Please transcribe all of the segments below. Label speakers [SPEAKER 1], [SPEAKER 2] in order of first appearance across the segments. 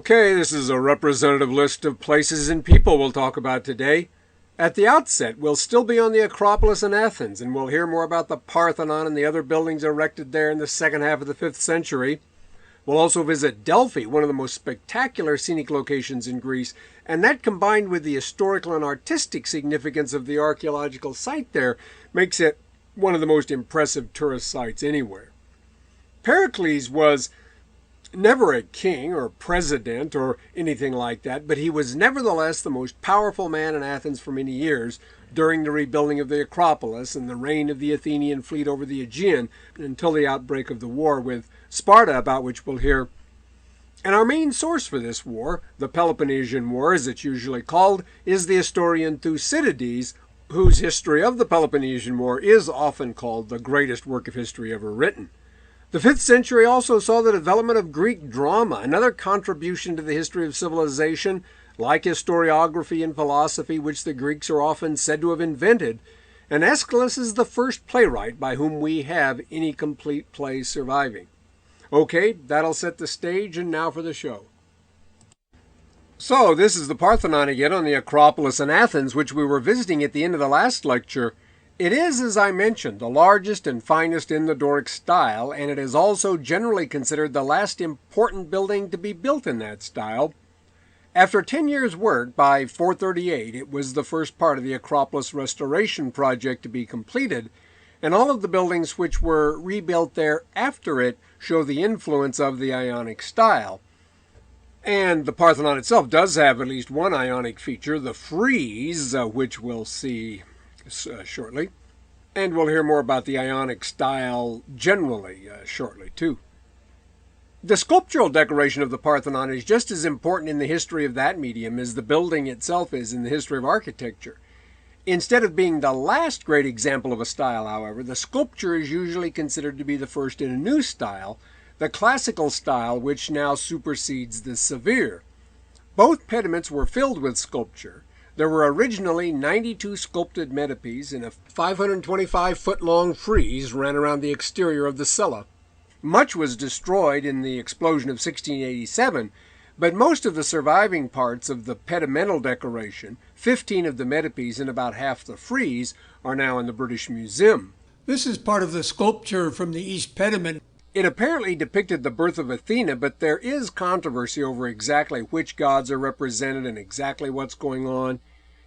[SPEAKER 1] Okay, this is a representative list of places and people we'll talk about today. At the outset, we'll still be on the Acropolis in Athens, and we'll hear more about the Parthenon and the other buildings erected there in the second half of the 5th century. We'll also visit Delphi, one of the most spectacular scenic locations in Greece, and that combined with the historical and artistic significance of the archaeological site there makes it one of the most impressive tourist sites anywhere. Pericles was never a king or president or anything like that, but he was nevertheless the most powerful man in Athens for many years during the rebuilding of the Acropolis and the reign of the Athenian fleet over the Aegean until the outbreak of the war with Sparta, about which we'll hear. And our main source for this war, the Peloponnesian War as it's usually called, is the historian Thucydides, whose history of the Peloponnesian War is often called the greatest work of history ever written. The 5th century also saw the development of Greek drama, another contribution to the history of civilization, like historiography and philosophy, which the Greeks are often said to have invented, and Aeschylus is the first playwright by whom we have any complete plays surviving. Okay, that'll set the stage, and now for the show. So, this is the Parthenon again on the Acropolis in Athens, which we were visiting at the end of the last lecture. It is, as I mentioned, the largest and finest in the Doric style, and it is also generally considered the last important building to be built in that style. After 10 years' work, by 438, it was the first part of the Acropolis restoration project to be completed, and all of the buildings which were rebuilt there after it show the influence of the Ionic style. And the Parthenon itself does have at least one Ionic feature, the frieze, which we'll see shortly. And we'll hear more about the Ionic style generally shortly, too. The sculptural decoration of the Parthenon is just as important in the history of that medium as the building itself is in the history of architecture. Instead of being the last great example of a style, however, the sculpture is usually considered to be the first in a new style, the classical style, which now supersedes the severe. Both pediments were filled with sculpture. There were originally 92 sculpted metopes, and a 525-foot-long frieze ran around the exterior of the cella. Much was destroyed in the explosion of 1687, but most of the surviving parts of the pedimental decoration, 15 of the metopes and about half the frieze, are now in the British Museum.
[SPEAKER 2] This is part of the sculpture from the East Pediment.
[SPEAKER 1] It apparently depicted the birth of Athena, but there is controversy over exactly which gods are represented and exactly what's going on.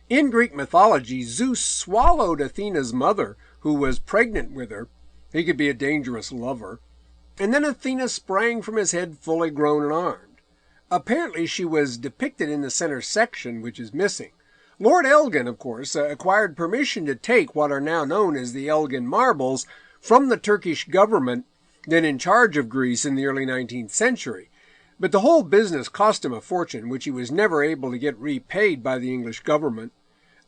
[SPEAKER 1] In Greek mythology, Zeus swallowed Athena's mother, who was pregnant with her. He could be a dangerous lover. And then Athena sprang from his head fully grown and armed. Apparently she was depicted in the center section, which is missing. Lord Elgin, of course, acquired permission to take what are now known as the Elgin Marbles from the Turkish government, then in charge of Greece in the early 19th century. But the whole business cost him a fortune, which he was never able to get repaid by the English government.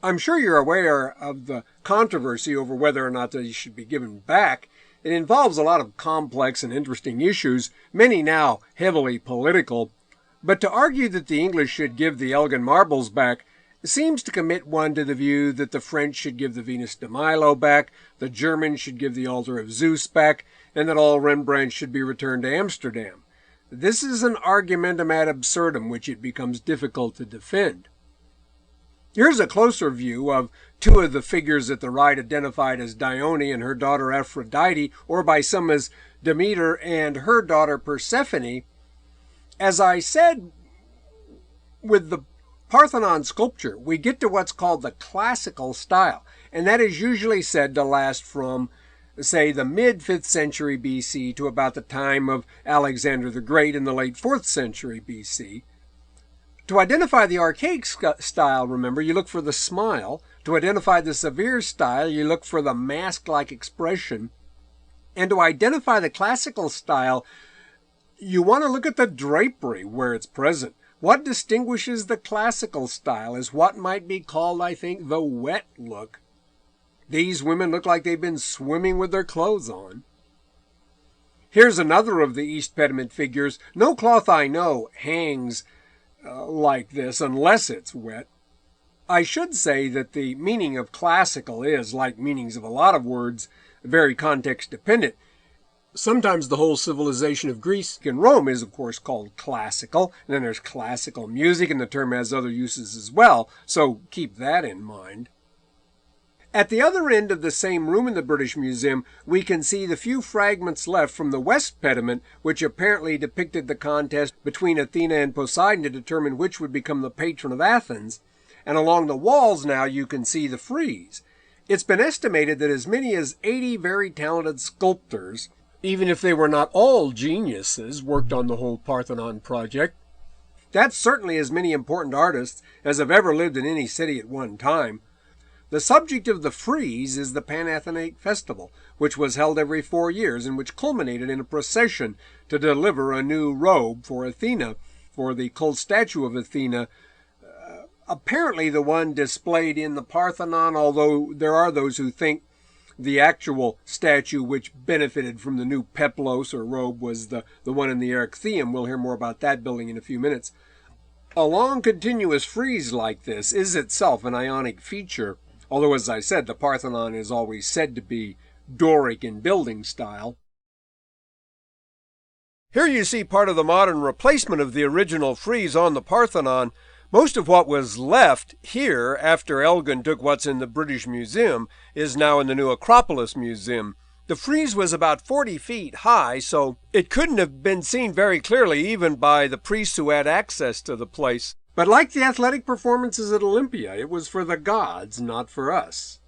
[SPEAKER 1] I'm sure you're aware of the controversy over whether or not they should be given back. It involves a lot of complex and interesting issues, many now heavily political. But to argue that the English should give the Elgin Marbles back seems to commit one to the view that the French should give the Venus de Milo back, the Germans should give the Altar of Zeus back, and that all Rembrandt should be returned to Amsterdam. This is an argumentum ad absurdum which it becomes difficult to defend. Here's a closer view of two of the figures at the right identified as Dione and her daughter Aphrodite, or by some as Demeter and her daughter Persephone. As I said, with the Parthenon sculpture, we get to what's called the classical style, and that is usually said to last from, say, the mid-5th century BC to about the time of Alexander the Great in the late 4th century BC. To identify the archaic style, remember, you look for the smile. To identify the severe style, you look for the mask-like expression. And to identify the classical style, you want to look at the drapery where it's present. What distinguishes the classical style is what might be called, I think, the wet look. These women look like they've been swimming with their clothes on. Here's another of the East Pediment figures. No cloth I know hangs like this unless it's wet. I should say that the meaning of classical is, like meanings of a lot of words, very context dependent. Sometimes the whole civilization of Greece and Rome is, of course, called classical, and then there's classical music, and the term has other uses as well, so keep that in mind. At the other end of the same room in the British Museum, we can see the few fragments left from the West pediment, which apparently depicted the contest between Athena and Poseidon to determine which would become the patron of Athens. And along the walls now you can see the frieze. It's been estimated that as many as 80 very talented sculptors, even if they were not all geniuses, worked on the whole Parthenon project. That's certainly as many important artists as have ever lived in any city at one time. The subject of the frieze is the Panathenaic Festival, which was held every 4 years and which culminated in a procession to deliver a new robe for Athena, for the cult statue of Athena, apparently the one displayed in the Parthenon, although there are those who think the actual statue which benefited from the new peplos or robe was the one in the Erechtheum. We'll hear more about that building in a few minutes. A long continuous frieze like this is itself an Ionic feature, although, as I said, the Parthenon is always said to be Doric in building style. Here you see part of the modern replacement of the original frieze on the Parthenon. Most of what was left here after Elgin took what's in the British Museum is now in the new Acropolis Museum. The frieze was about 40 feet high, so it couldn't have been seen very clearly even by the priests who had access to the place. But like the athletic performances at Olympia, it was for the gods, not for us.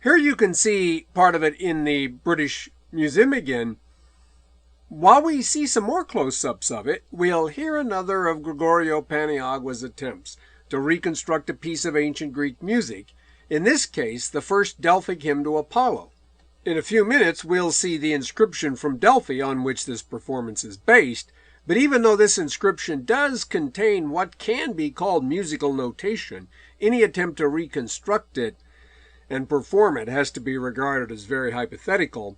[SPEAKER 1] Here you can see part of it in the British Museum again. While we see some more close-ups of it, we'll hear another of Gregorio Paniagua's attempts to reconstruct a piece of ancient Greek music, in this case the first Delphic hymn to Apollo. In a few minutes we'll see the inscription from Delphi on which this performance is based, but even though this inscription does contain what can be called musical notation, any attempt to reconstruct it and perform it has to be regarded as very hypothetical.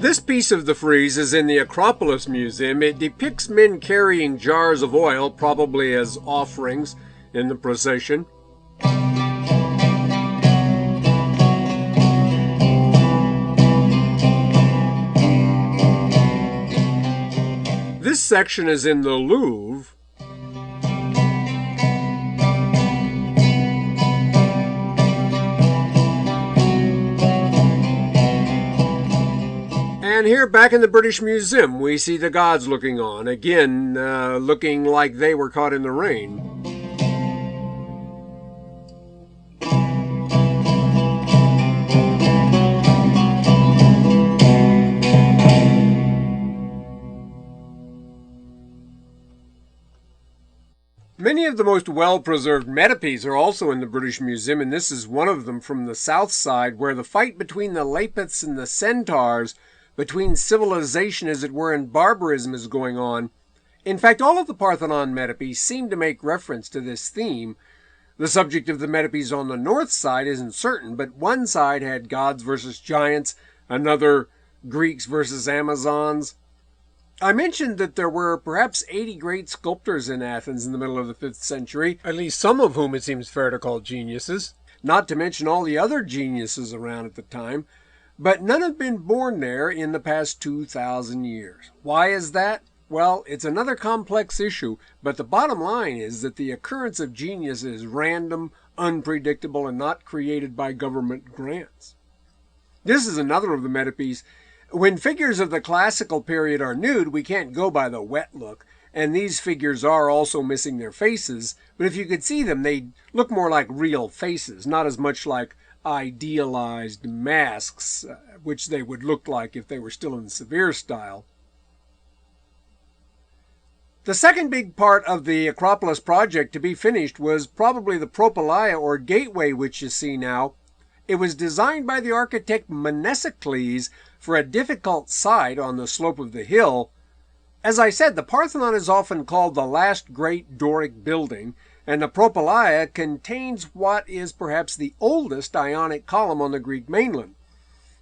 [SPEAKER 1] This piece of the frieze is in the Acropolis Museum. It depicts men carrying jars of oil, probably as offerings, in the procession. This section is in the Louvre. And here back in the British Museum, we see the gods looking on, again looking like they were caught in the rain. Many of the most well-preserved metopes are also in the British Museum, and this is one of them from the south side, where the fight between the Lapiths and the Centaurs, between civilization, as it were, and barbarism is going on. In fact, all of the Parthenon metopes seem to make reference to this theme. The subject of the metopes on the north side isn't certain, but one side had gods versus giants, another Greeks versus Amazons. I mentioned that there were perhaps 80 great sculptors in Athens in the middle of the 5th century, at least some of whom it seems fair to call geniuses, not to mention all the other geniuses around at the time. But none have been born there in the past 2,000 years. Why is that? Well, it's another complex issue, but the bottom line is that the occurrence of genius is random, unpredictable, and not created by government grants. This is another of the metopes. When figures of the classical period are nude, we can't go by the wet look. and these figures are also missing their faces, but if you could see them, they look more like real faces, not as much like idealized masks, which they would look like if they were still in the Severe style. The second big part of the Acropolis project to be finished was probably the Propylaea, or gateway, which you see now. It was designed by the architect Mnesicles for a difficult site on the slope of the hill. As I said, the Parthenon is often called the last great Doric building, and the Propylaea contains what is perhaps the oldest Ionic column on the Greek mainland.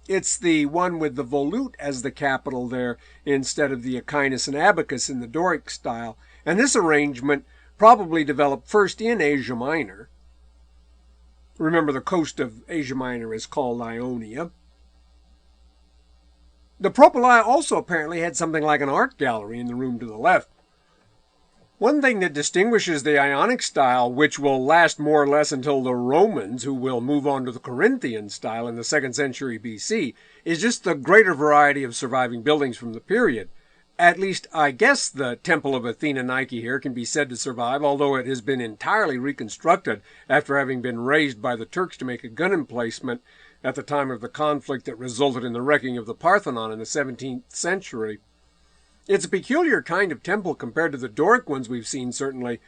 [SPEAKER 1] It's the one with the volute as the capital there instead of the echinus and abacus in the Doric style, and this arrangement probably developed first in Asia Minor. Remember, the coast of Asia Minor is called Ionia. The Propylaea also apparently had something like an art gallery in the room to the left. One thing that distinguishes the Ionic style, which will last more or less until the Romans, who will move on to the Corinthian style in the 2nd century BC, is just the greater variety of surviving buildings from the period. At least, I guess the Temple of Athena Nike here can be said to survive, although it has been entirely reconstructed after having been razed by the Turks to make a gun emplacement at the time of the conflict that resulted in the wrecking of the Parthenon in the 17th century. It's a peculiar kind of temple compared to the Doric ones we've seen, certainly.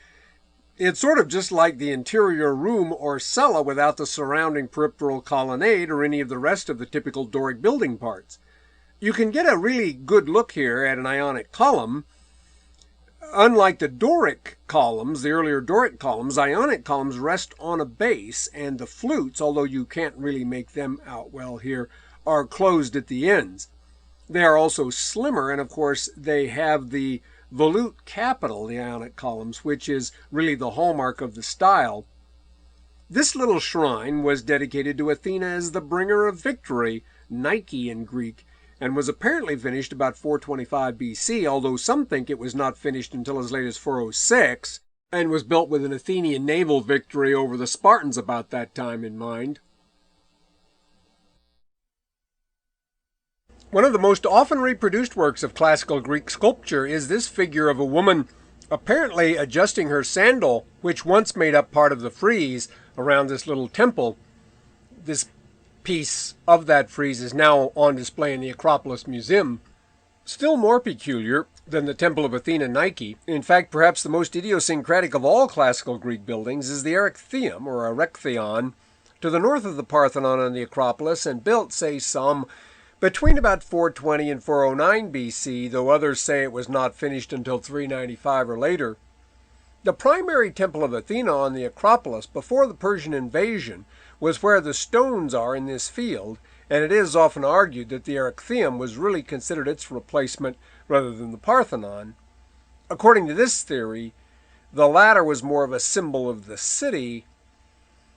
[SPEAKER 1] It's sort of just like the interior room or cella without the surrounding peripheral colonnade or any of the rest of the typical Doric building parts. You can get a really good look here at an Ionic column. Unlike the Doric columns, the earlier Doric columns, Ionic columns rest on a base, and the flutes, although you can't really make them out well here, are closed at the ends. They are also slimmer, and of course they have the volute capital, the Ionic columns, which is really the hallmark of the style. This little shrine was dedicated to Athena as the bringer of victory, Nike in Greek, and was apparently finished about 425 BC, although some think it was not finished until as late as 406, and was built with an Athenian naval victory over the Spartans about that time in mind. One of the most often reproduced works of classical Greek sculpture is this figure of a woman apparently adjusting her sandal, which once made up part of the frieze around this little temple. This piece of that frieze is now on display in the Acropolis Museum. Still more peculiar than the Temple of Athena Nike, in fact perhaps the most idiosyncratic of all classical Greek buildings, is the Erechtheum, or Erechtheion, to the north of the Parthenon and the Acropolis, and built, say some, between about 420 and 409 BC, though others say it was not finished until 395 or later. The primary temple of Athena on the Acropolis before the Persian invasion was where the stones are in this field, and it is often argued that the Erechtheum was really considered its replacement rather than the Parthenon. According to this theory, the latter was more of a symbol of the city,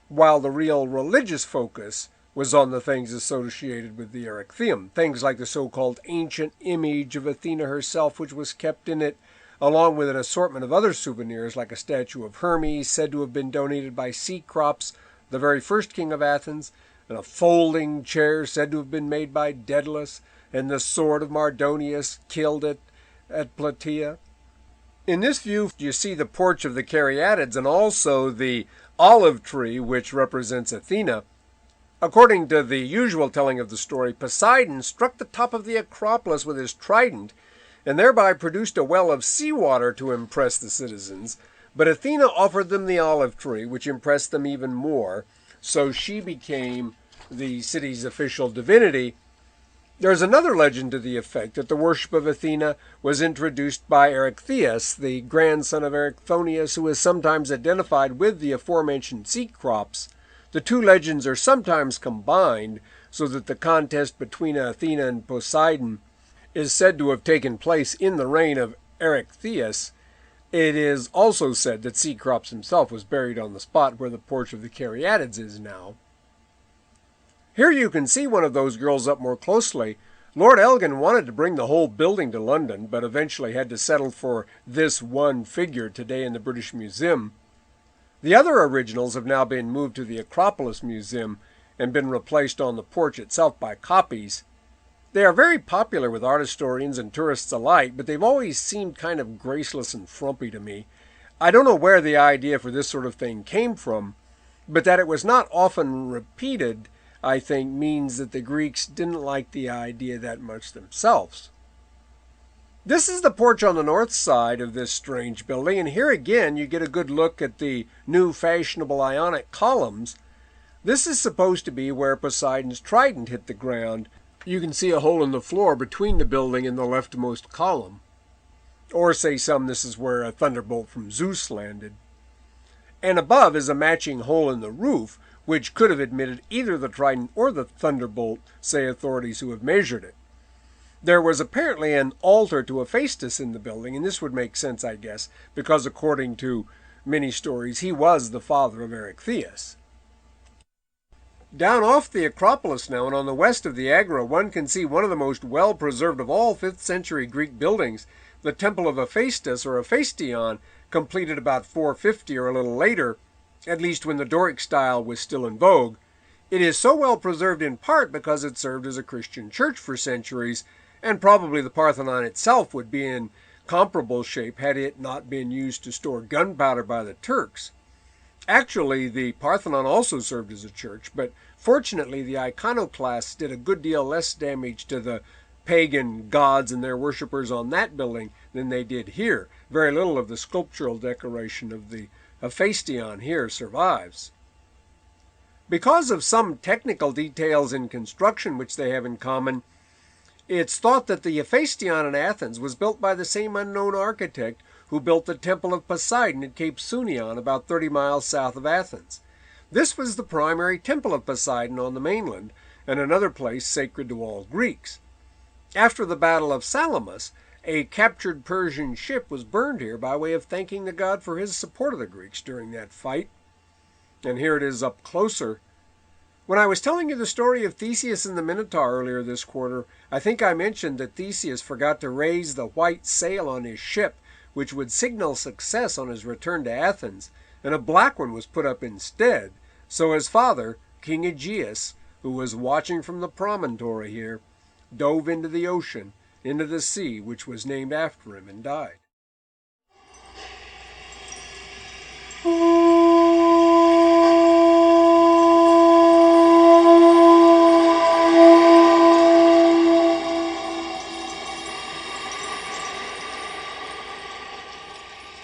[SPEAKER 1] while the real religious focus was on the things associated with the Erechtheum, things like the so-called ancient image of Athena herself, which was kept in it, along with an assortment of other souvenirs like a statue of Hermes said to have been donated by Cecrops, the very first king of Athens, and a folding chair said to have been made by Daedalus, and the sword of Mardonius killed at Plataea. In this view, you see the porch of the Caryatids and also the olive tree, which represents Athena. According to the usual telling of the story, Poseidon struck the top of the Acropolis with his trident and thereby produced a well of seawater to impress the citizens, but Athena offered them the olive tree, which impressed them even more, so she became the city's official divinity. There is another legend to the effect that the worship of Athena was introduced by Erechtheus, the grandson of Erichthonius, who is sometimes identified with the aforementioned Cecrops. The two legends are sometimes combined so that the contest between Athena and Poseidon is said to have taken place in the reign of Erechtheus. It is also said that Cecrops himself was buried on the spot where the porch of the Caryatids is now. Here you can see one of those girls up more closely. Lord Elgin wanted to bring the whole building to London, but eventually had to settle for this one figure today in the British Museum. The other originals have now been moved to the Acropolis Museum and been replaced on the porch itself by copies. They are very popular with art historians and tourists alike, but they've always seemed kind of graceless and frumpy to me. I don't know where the idea for this sort of thing came from, but that it was not often repeated, I think, means that the Greeks didn't like the idea that much themselves. This is the porch on the north side of this strange building, and here again you get a good look at the new fashionable Ionic columns. This is supposed to be where Poseidon's trident hit the ground. You can see a hole in the floor between the building and the leftmost column. Or say some this is where a thunderbolt from Zeus landed. And above is a matching hole in the roof, which could have admitted either the trident or the thunderbolt, say authorities who have measured it. There was apparently an altar to Hephaestus in the building, and this would make sense, I guess, because according to many stories, he was the father of Erechtheus. Down off the Acropolis now, and on the west of the Agora, one can see one of the most well-preserved of all 5th century Greek buildings, the Temple of Hephaestus, or Hephaestion, completed about 450 or a little later, at least when the Doric style was still in vogue. It is so well preserved in part because it served as a Christian church for centuries, and probably the Parthenon itself would be in comparable shape had it not been used to store gunpowder by the Turks. Actually, the Parthenon also served as a church, but fortunately the iconoclasts did a good deal less damage to the pagan gods and their worshippers on that building than they did here. Very little of the sculptural decoration of the Hephaestion here survives. Because of some technical details in construction which they have in common, it's thought that the Hephaestion in Athens was built by the same unknown architect who built the Temple of Poseidon at Cape Sunion, about 30 miles south of Athens. This was the primary temple of Poseidon on the mainland, and another place sacred to all Greeks. After the Battle of Salamis, a captured Persian ship was burned here by way of thanking the god for his support of the Greeks during that fight. And here it is up closer. When I was telling you the story of Theseus and the Minotaur earlier this quarter, I think I mentioned that Theseus forgot to raise the white sail on his ship, which would signal success on his return to Athens, and a black one was put up instead. So his father, King Aegeus, who was watching from the promontory here, dove into the ocean, into the sea, which was named after him, and died.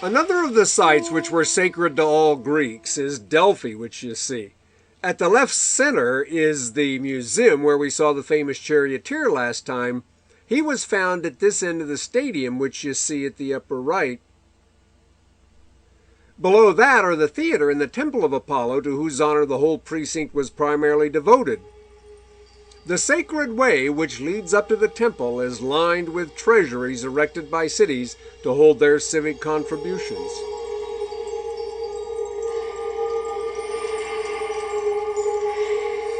[SPEAKER 1] Another of the sites which were sacred to all Greeks is Delphi, which you see. At the left center is the museum where we saw the famous charioteer last time. He was found at this end of the stadium, which you see at the upper right. Below that are the theater and the temple of Apollo, to whose honor the whole precinct was primarily devoted. The sacred way which leads up to the temple is lined with treasuries erected by cities to hold their civic contributions.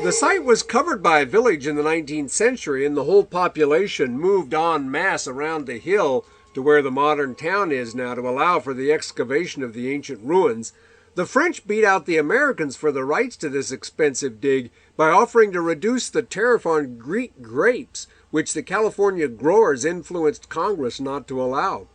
[SPEAKER 1] The site was covered by a village in the 19th century, and the whole population moved en masse around the hill to where the modern town is now to allow for the excavation of the ancient ruins. The French beat out the Americans for the rights to this expensive dig by offering to reduce the tariff on Greek grapes, which the California growers influenced Congress not to allow.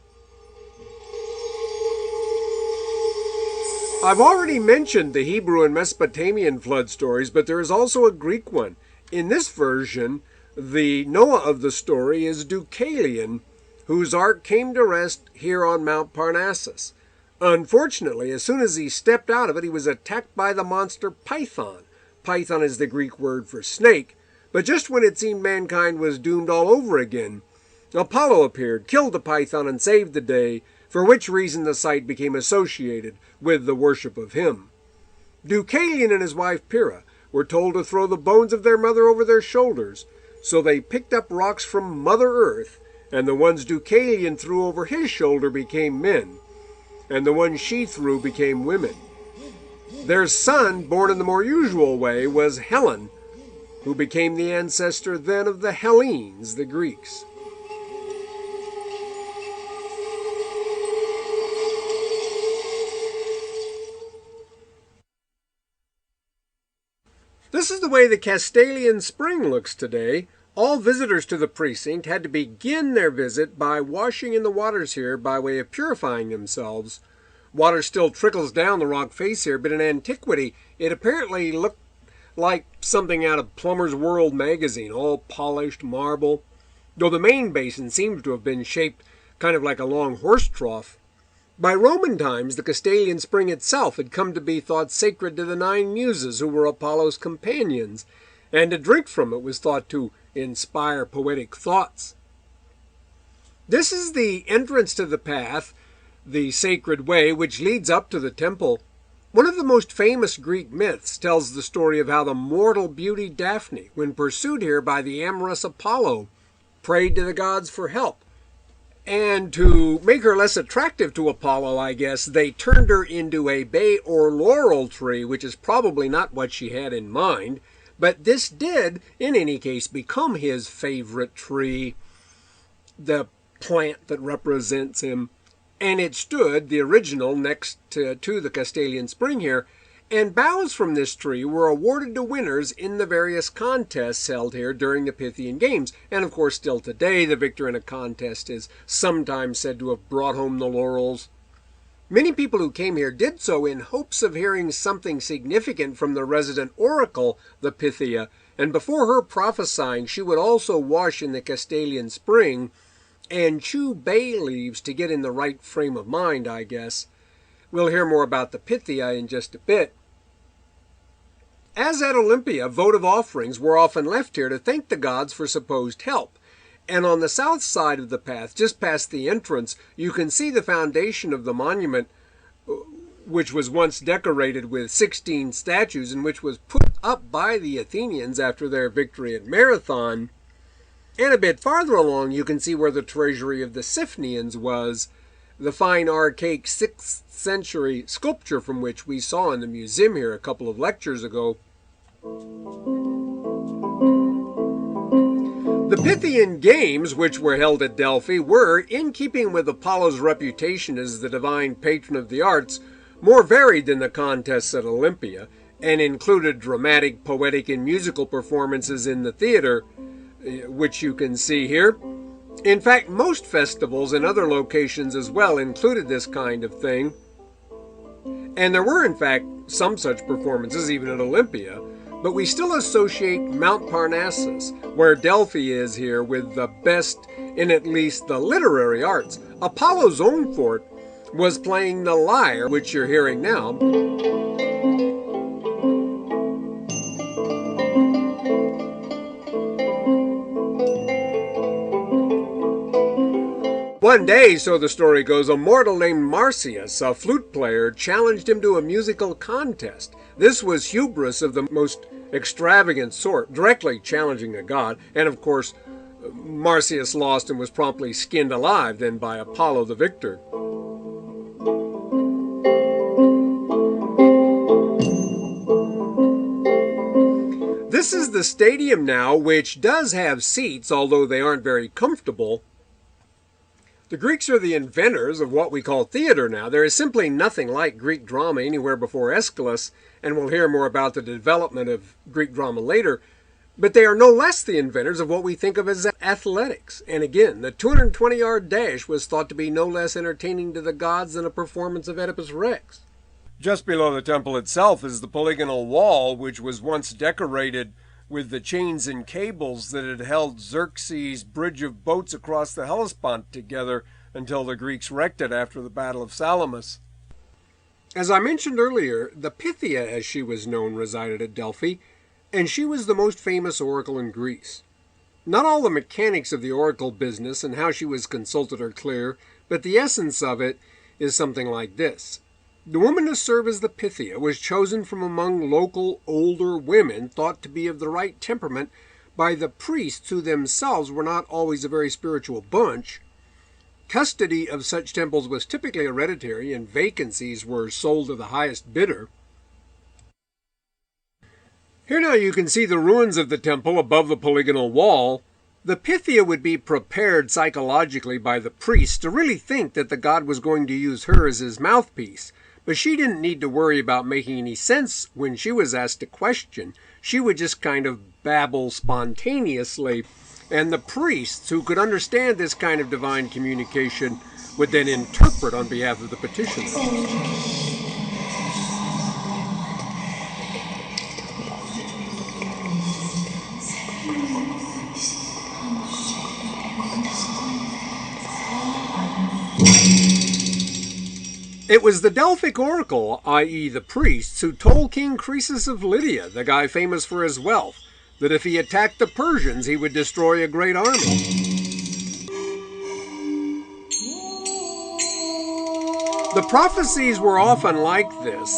[SPEAKER 1] I've already mentioned the Hebrew and Mesopotamian flood stories, but there is also a Greek one. In this version, the Noah of the story is Deucalion, whose ark came to rest here on Mount Parnassus. Unfortunately, as soon as he stepped out of it, he was attacked by the monster Python. Python is the Greek word for snake. But just when it seemed mankind was doomed all over again, Apollo appeared, killed the Python, and saved the day, for which reason the site became associated with the worship of him. Deucalion and his wife Pyrrha were told to throw the bones of their mother over their shoulders, so they picked up rocks from Mother Earth, and the ones Deucalion threw over his shoulder became men, and the ones she threw became women. Their son, born in the more usual way, was Helen, who became the ancestor then of the Hellenes, the Greeks. This is the way the Castalian Spring looks today. All visitors to the precinct had to begin their visit by washing in the waters here by way of purifying themselves. Water still trickles down the rock face here, but in antiquity it apparently looked like something out of Plumber's World magazine, all polished marble, though the main basin seems to have been shaped kind of like a long horse trough. By Roman times, the Castalian Spring itself had come to be thought sacred to the 9 muses who were Apollo's companions, and to drink from it was thought to inspire poetic thoughts. This is the entrance to the path, the sacred way, which leads up to the temple. One of the most famous Greek myths tells the story of how the mortal beauty Daphne, when pursued here by the amorous Apollo, prayed to the gods for help. And to make her less attractive to Apollo, I guess, they turned her into a bay or laurel tree, which is probably not what she had in mind. But this did, in any case, become his favorite tree, the plant that represents him. And it stood, the original, next to the Castalian Spring here, and boughs from this tree were awarded to winners in the various contests held here during the Pythian Games. And of course, still today, the victor in a contest is sometimes said to have brought home the laurels. Many people who came here did so in hopes of hearing something significant from the resident oracle, the Pythia, and before her prophesying, she would also wash in the Castalian Spring and chew bay leaves to get in the right frame of mind, I guess. We'll hear more about the Pythia in just a bit. As at Olympia, votive offerings were often left here to thank the gods for supposed help. And on the south side of the path, just past the entrance, you can see the foundation of the monument, which was once decorated with 16 statues and which was put up by the Athenians after their victory at Marathon. And a bit farther along, you can see where the treasury of the Siphnians was, the fine archaic 6th century sculpture from which we saw in the museum here a couple of lectures ago. The Pythian Games, which were held at Delphi, were, in keeping with Apollo's reputation as the divine patron of the arts, more varied than the contests at Olympia, and included dramatic, poetic, and musical performances in the theater, which you can see here. In fact, most festivals and other locations as well included this kind of thing. And there were, in fact, some such performances even at Olympia. But we still associate Mount Parnassus, where Delphi is here, with the best in at least the literary arts. Apollo's own fort was playing the lyre, which you're hearing now. One day, so the story goes, a mortal named Marsyas, a flute player, challenged him to a musical contest. This was hubris of the most extravagant sort, directly challenging a god, and of course, Marsyas lost and was promptly skinned alive then by Apollo the victor. This is the stadium now, which does have seats, although they aren't very comfortable. The Greeks are the inventors of what we call theater now. There is simply nothing like Greek drama anywhere before Aeschylus, and we'll hear more about the development of Greek drama later. But they are no less the inventors of what we think of as athletics. And again, the 220-yard dash was thought to be no less entertaining to the gods than a performance of Oedipus Rex. Just below the temple itself is the polygonal wall, which was once decorated with the chains and cables that had held Xerxes' bridge of boats across the Hellespont together until the Greeks wrecked it after the Battle of Salamis. As I mentioned earlier, the Pythia, as she was known, resided at Delphi, and she was the most famous oracle in Greece. Not all the mechanics of the oracle business and how she was consulted are clear, but the essence of it is something like this. The woman to serve as the Pythia was chosen from among local older women thought to be of the right temperament by the priests, who themselves were not always a very spiritual bunch. Custody of such temples was typically hereditary, and vacancies were sold to the highest bidder. Here now you can see the ruins of the temple above the polygonal wall. The Pythia would be prepared psychologically by the priests to really think that the god was going to use her as his mouthpiece. But she didn't need to worry about making any sense when she was asked a question. She would just kind of babble spontaneously, and the priests, who could understand this kind of divine communication, would then interpret on behalf of the petitioner. It was the Delphic oracle, i.e. the priests, who told King Croesus of Lydia, the guy famous for his wealth, that if he attacked the Persians, he would destroy a great army. The prophecies were often like this.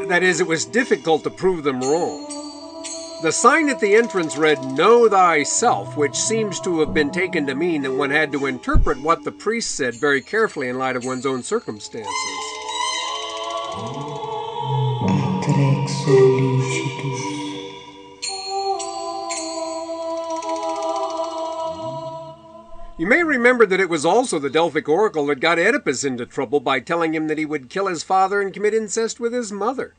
[SPEAKER 1] That is, it was difficult to prove them wrong. The sign at the entrance read, "Know thyself," which seems to have been taken to mean that one had to interpret what the priest said very carefully in light of one's own circumstances. You may remember that it was also the Delphic oracle that got Oedipus into trouble by telling him that he would kill his father and commit incest with his mother.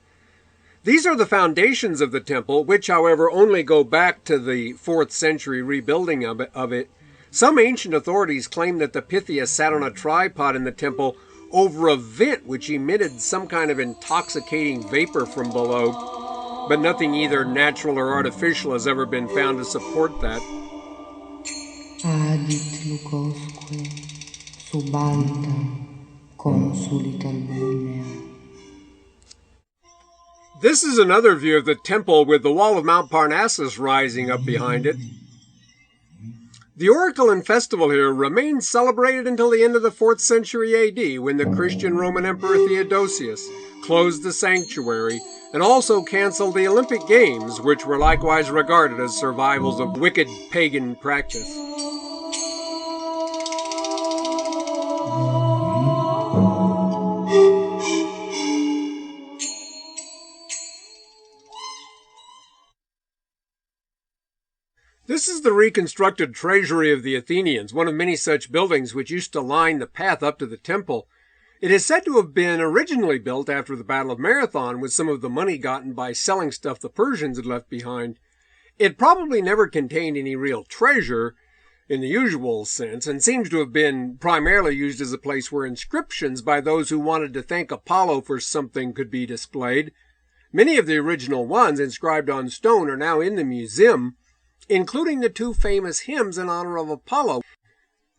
[SPEAKER 1] These are the foundations of the temple, which, however, only go back to the 4th century rebuilding of it. Some ancient authorities claim that the Pythia sat on a tripod in the temple over a vent which emitted some kind of intoxicating vapor from below, but nothing either natural or artificial has ever been found to support that.
[SPEAKER 3] Adit lucosque subalta consulit albunea.
[SPEAKER 1] This is another view of the temple with the wall of Mount Parnassus rising up behind it. The oracle and festival here remained celebrated until the end of the 4th century AD, when the Christian Roman Emperor Theodosius closed the sanctuary and also canceled the Olympic Games, which were likewise regarded as survivals of wicked pagan practice. This is the reconstructed treasury of the Athenians, one of many such buildings which used to line the path up to the temple. It is said to have been originally built after the Battle of Marathon with some of the money gotten by selling stuff the Persians had left behind. It probably never contained any real treasure in the usual sense, and seems to have been primarily used as a place where inscriptions by those who wanted to thank Apollo for something could be displayed. Many of the original ones inscribed on stone are now in the museum, including the 2 famous hymns in honor of Apollo.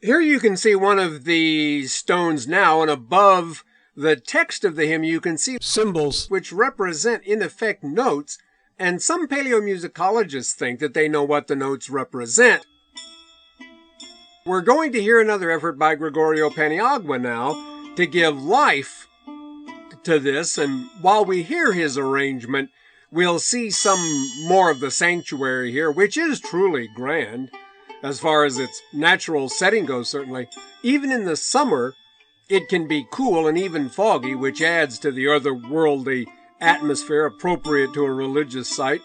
[SPEAKER 1] Here you can see one of the stones now, and above the text of the hymn you can see
[SPEAKER 2] Symbols.
[SPEAKER 1] which represent, in effect, notes, and some paleomusicologists think that they know what the notes represent. We're going to hear another effort by Gregorio Paniagua now to give life to this, and while we hear his arrangement, we'll see some more of the sanctuary here, which is truly grand, as far as its natural setting goes, certainly. Even in the summer, it can be cool and even foggy, which adds to the otherworldly atmosphere appropriate to a religious site.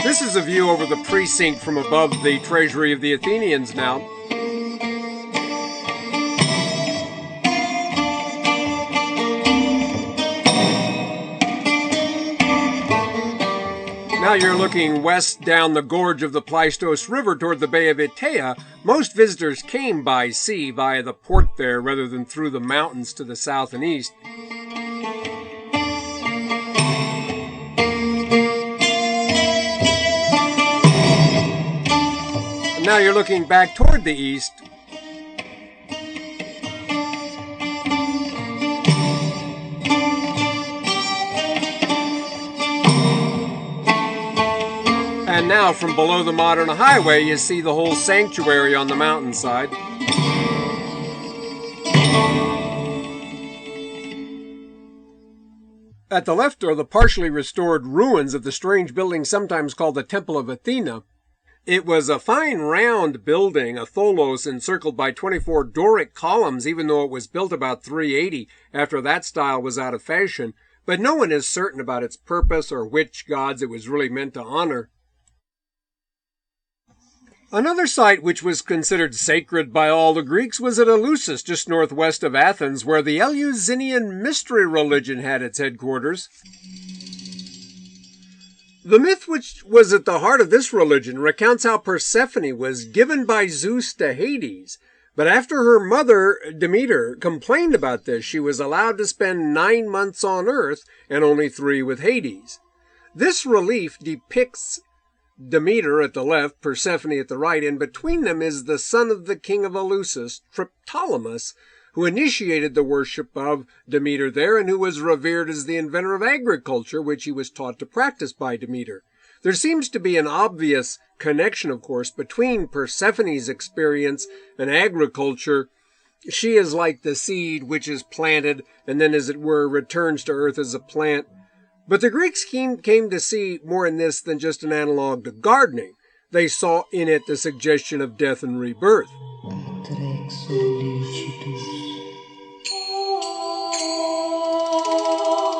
[SPEAKER 1] This is a view over the precinct from above the treasury of the Athenians now. Now you're looking west down the gorge of the Pleistos River toward the Bay of Itea. Most visitors came by sea via the port there rather than through the mountains to the south and east. Now you're looking back toward the east. And now from below the modern highway, you see the whole sanctuary on the mountainside. At the left are the partially restored ruins of the strange building sometimes called the Temple of Athena. It was a fine round building, a tholos encircled by 24 Doric columns, even though it was built about 380 after that style was out of fashion, but no one is certain about its purpose or which gods it was really meant to honor. Another site which was considered sacred by all the Greeks was at Eleusis, just northwest of Athens, where the Eleusinian mystery religion had its headquarters. The myth which was at the heart of this religion recounts how Persephone was given by Zeus to Hades, but after her mother, Demeter, complained about this, she was allowed to spend 9 months on Earth and only 3 with Hades. This relief depicts Demeter at the left, Persephone at the right, and between them is the son of the king of Eleusis, Triptolemus, who initiated the worship of Demeter there and who was revered as the inventor of agriculture, which he was taught to practice by Demeter. There seems to be an obvious connection, of course, between Persephone's experience and agriculture. She is like the seed which is planted and then, as it were, returns to earth as a plant. But the Greeks came to see more in this than just an analog to gardening. They saw in it the suggestion of death and rebirth.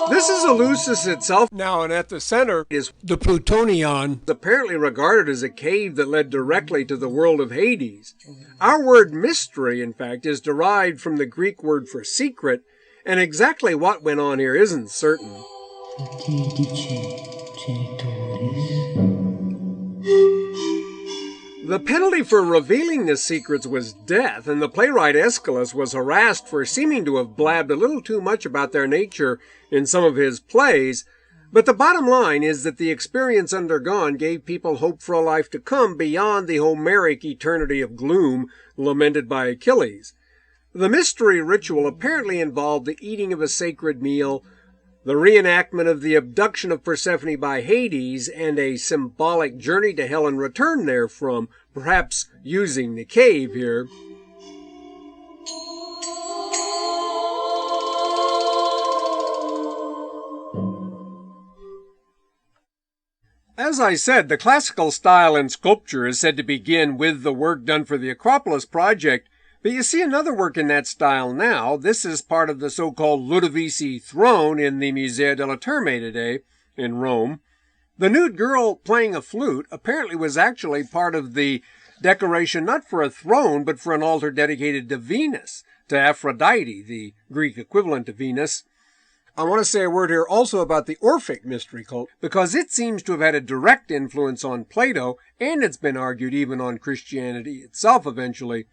[SPEAKER 1] This is Eleusis itself now, and at the center is
[SPEAKER 2] The Plutonion.
[SPEAKER 1] apparently regarded as a cave that led directly to the world of Hades. Our word mystery, in fact, is derived from the Greek word for secret, and exactly what went on here isn't certain. The penalty for revealing the secrets was death, and the playwright Aeschylus was harassed for seeming to have blabbed a little too much about their nature in some of his plays. But the bottom line is that the experience undergone gave people hope for a life to come beyond the Homeric eternity of gloom lamented by Achilles. The mystery ritual apparently involved the eating of a sacred meal, the reenactment of the abduction of Persephone by Hades, and a symbolic journey to hell and return therefrom, perhaps using the cave here. As I said, the classical style in sculpture is said to begin with the work done for the Acropolis project, but you see another work in that style now. This is part of the so-called Ludovisi throne in the Museo della Terme today in Rome. The nude girl playing a flute apparently was actually part of the decoration not for a throne, but for an altar dedicated to Venus, to Aphrodite, the Greek equivalent to Venus. I want to say a word here also about the Orphic mystery cult, because it seems to have had a direct influence on Plato, and it's been argued even on Christianity itself eventually.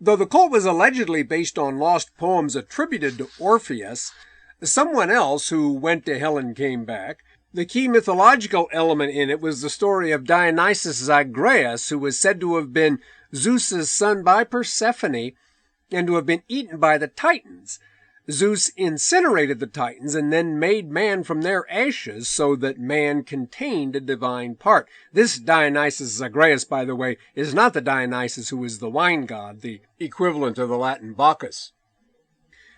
[SPEAKER 1] Though the cult was allegedly based on lost poems attributed to Orpheus, someone else who went to hell and came back, the key mythological element in it was the story of Dionysus Zagreus, who was said to have been Zeus's son by Persephone and to have been eaten by the Titans. Zeus incinerated the Titans and then made man from their ashes so that man contained a divine part. This Dionysus Zagreus, by the way, is not the Dionysus who is the wine god, the equivalent of the Latin Bacchus.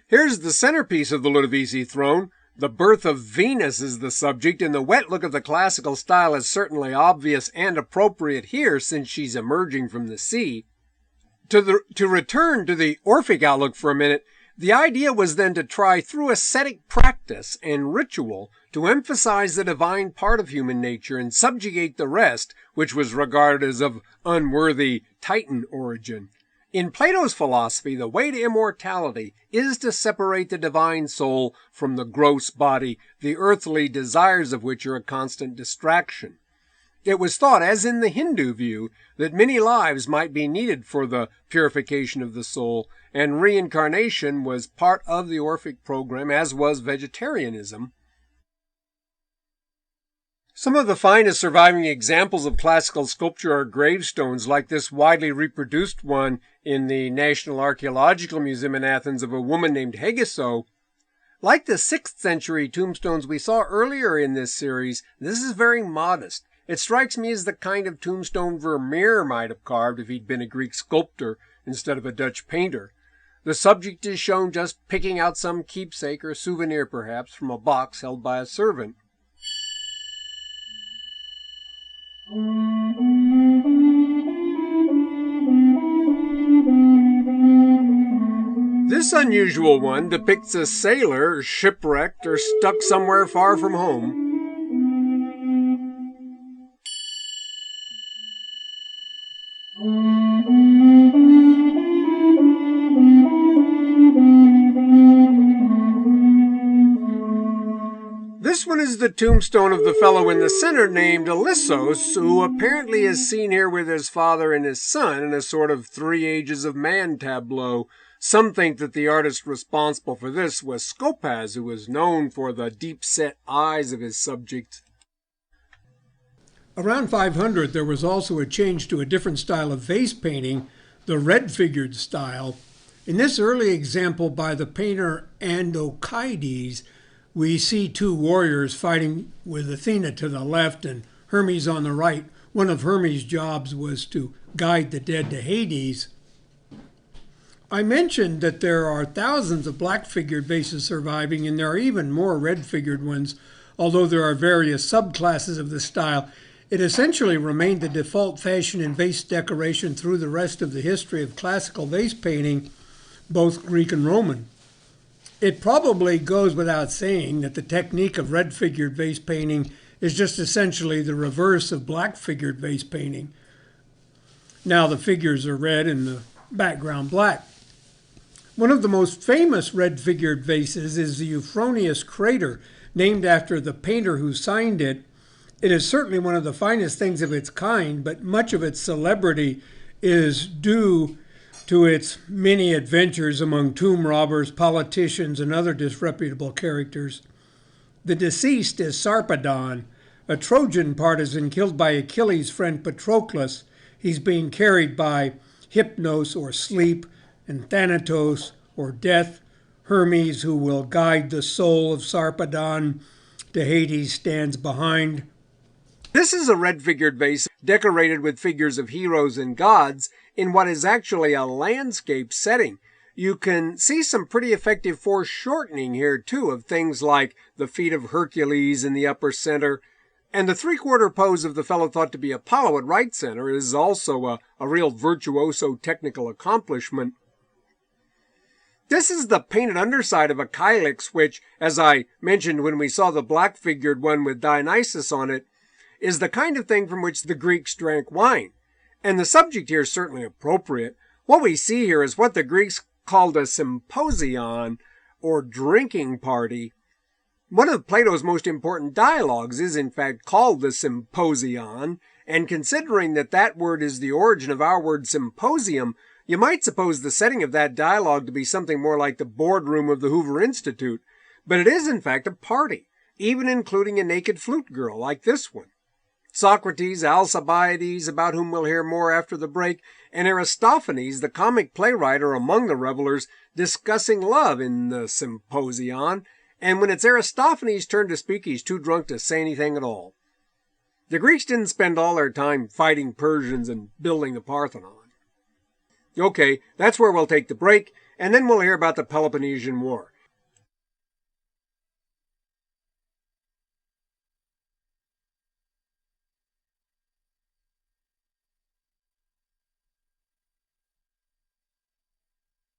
[SPEAKER 1] Here's the centerpiece of the Ludovisi throne. The birth of Venus is the subject, and the wet look of the classical style is certainly obvious and appropriate here since she's emerging from the sea. To return to the Orphic outlook for a minute, the idea was then to try through ascetic practice and ritual to emphasize the divine part of human nature and subjugate the rest, which was regarded as of unworthy Titan origin. In Plato's philosophy, the way to immortality is to separate the divine soul from the gross body, the earthly desires of which are a constant distraction. It was thought, as in the Hindu view, that many lives might be needed for the purification of the soul, and reincarnation was part of the Orphic program, as was vegetarianism. Some of the finest surviving examples of classical sculpture are gravestones, like this widely reproduced one in the National Archaeological Museum in Athens of a woman named Hegeso. Like the 6th century tombstones we saw earlier in this series, this is very modest. It strikes me as the kind of tombstone Vermeer might have carved if he'd been a Greek sculptor instead of a Dutch painter. The subject is shown just picking out some keepsake or souvenir, perhaps, from a box held by a servant. This unusual one depicts a sailor shipwrecked or stuck somewhere far from home. This one is the tombstone of the fellow in the center named Alysos, who apparently is seen here with his father and his son in a sort of Three Ages of Man tableau. Some think that the artist responsible for this was Scopas, who was known for the deep-set eyes of his subject.
[SPEAKER 2] Around 500, there was also a change to a different style of vase painting, the red-figured style. In this early example by the painter Andocides, we see two warriors fighting with Athena to the left and Hermes on the right. One of Hermes' jobs was to guide the dead to Hades. I mentioned that there are thousands of black-figured vases surviving, and there are even more red-figured ones. Although there are various subclasses of the style, it essentially remained the default fashion in vase decoration through the rest of the history of classical vase painting, both Greek and Roman. It probably goes without saying that the technique of red-figured vase painting is just essentially the reverse of black-figured vase painting. Now the figures are red and the background black. One of the most famous red-figured vases is the Euphronius crater, named after the painter who signed it. It is certainly one of the finest things of its kind, but much of its celebrity is due to its many adventures among tomb robbers, politicians, and other disreputable characters. The deceased is Sarpedon, a Trojan partisan killed by Achilles' friend Patroclus. He's being carried by Hypnos, or sleep, and Thanatos, or death. Hermes, who will guide the soul of Sarpedon to Hades, stands behind.
[SPEAKER 1] This is a red-figured vase decorated with figures of heroes and gods in what is actually a landscape setting. You can see some pretty effective foreshortening here, too, of things like the feet of Hercules in the upper center, and the three-quarter pose of the fellow thought to be Apollo at right center is also a real virtuoso technical accomplishment. This is the painted underside of a kylix, which, as I mentioned when we saw the black-figured one with Dionysus on it, is the kind of thing from which the Greeks drank wine. And the subject here is certainly appropriate. What we see here is what the Greeks called a symposion, or drinking party. One of Plato's most important dialogues is in fact called the Symposion, and considering that that word is the origin of our word symposium, you might suppose the setting of that dialogue to be something more like the boardroom of the Hoover Institute, but it is in fact a party, even including a naked flute girl like this one. Socrates, Alcibiades, about whom we'll hear more after the break, and Aristophanes, the comic playwright, are among the revelers discussing love in the Symposion, and when it's Aristophanes' turn to speak, he's too drunk to say anything at all. The Greeks didn't spend all their time fighting Persians and building the Parthenon. Okay, that's where we'll take the break, and then we'll hear about the Peloponnesian War.